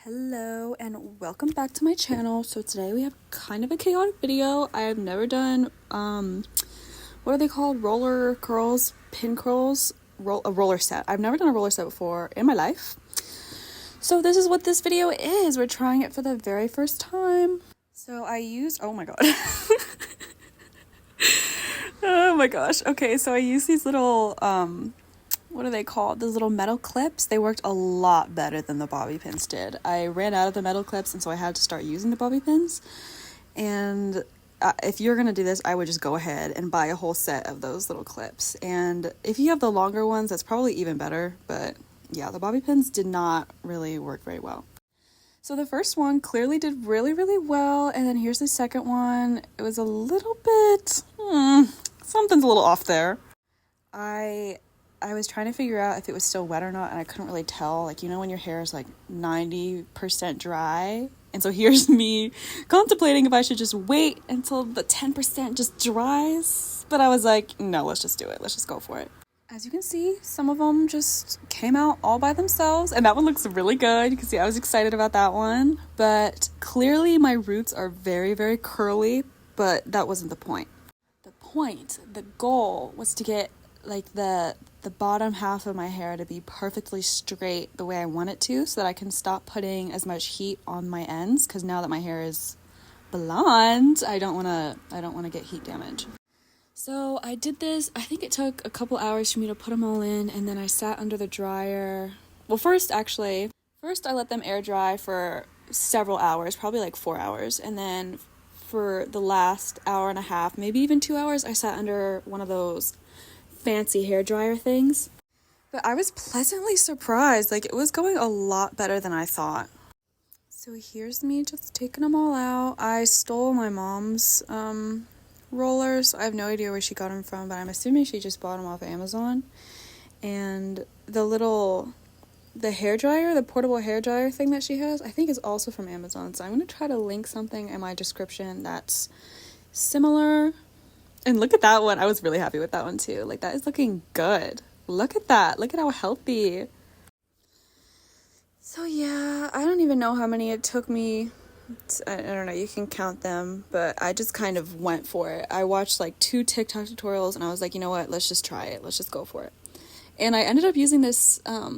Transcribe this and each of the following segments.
Hello and welcome back to my channel. So today we have kind of a chaotic video. I have never done what are they called, roller curls, pin curls, a roller set. I've never done a roller set before in my life, so this is what this video is. We're trying it for the very first time. So I used, oh my god oh my gosh, okay, so I used these little what are they called? Those little metal clips. They worked a lot better than the bobby pins did. I ran out of the metal clips, and so I had to start using the bobby pins. And if you're going to do this, I would just go ahead and buy a whole set of those little clips. And if you have the longer ones, that's probably even better. But yeah, the bobby pins did not really work very well. So the first one clearly did really, really well. And then here's the second one. It was a little bit, something's a little off there. I was trying to figure out if it was still wet or not, and I couldn't really tell. Like, you know when your hair is like 90% dry? And so here's me contemplating if I should just wait until the 10% just dries. But I was like, no, let's just do it. Let's just go for it. As you can see, some of them just came out all by themselves, and that one looks really good. You can see I was excited about that one. But clearly my roots are very, very curly, but that wasn't the point. The goal was to get like the bottom half of my hair to be perfectly straight the way I want it to, so that I can stop putting as much heat on my ends, because now that my hair is blonde, I don't want to get heat damage. So I did this. I think it took a couple hours for me to put them all in, and then I sat under the dryer. Well, first I let them air dry for several hours, probably like 4 hours, and then for the last hour and a half, maybe even 2 hours, I sat under one of those fancy hair dryer things. But I was pleasantly surprised. Like, it was going a lot better than I thought. So here's me just taking them all out. I stole my mom's rollers. I have no idea where she got them from, but I'm assuming she just bought them off Amazon. And the hair dryer, the portable hair dryer thing that she has, I think is also from Amazon. So I'm going to try to link something in my description that's similar. And look at that one. I was really happy with that one too. Like, that is looking good. Look at that. Look at how healthy. So yeah, I don't even know how many it took me. I don't know. You can count them, but I just kind of went for it. I watched like 2 TikTok tutorials, and I was like, you know what? Let's just try it. Let's just go for it. And I ended up using this, I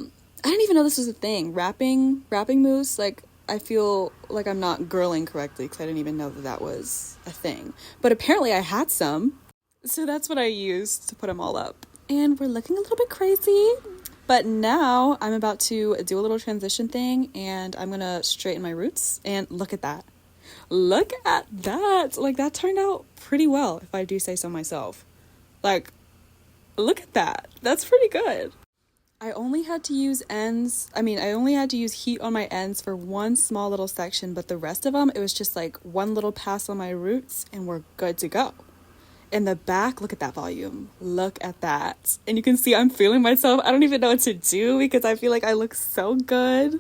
didn't even know this was a thing. Wrapping mousse. Like, I feel like I'm not girling correctly because I didn't even know that was a thing. But apparently I had some. So that's what I used to put them all up. And we're looking a little bit crazy. But now I'm about to do a little transition thing, and I'm going to straighten my roots. And look at that. Look at that. Like, that turned out pretty well, if I do say so myself. Like, look at that. That's pretty good. I only had to use heat on my ends for one small little section, but the rest of them, it was just like one little pass on my roots, and we're good to go. In the back, look at that volume. Look at that. And you can see I'm feeling myself. I don't even know what to do because I feel like I look so good.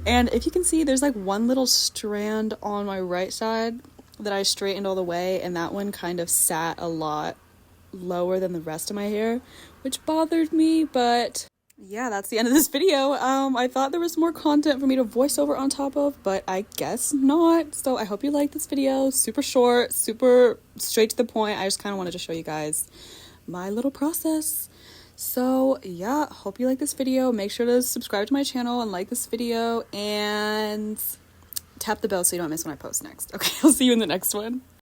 And if you can see, there's like one little strand on my right side that I straightened all the way, and that one kind of sat a lot lower than the rest of my hair, which bothered me, but yeah, that's the end of this video. I thought there was more content for me to voice over on top of, but I guess not. So I hope you liked this video. Super short, super straight to the point. I just kind of wanted to show you guys my little process. So yeah, hope you like this video. Make sure to subscribe to my channel and like this video, and tap the bell so you don't miss when I post next. Okay, I'll see you in the next one.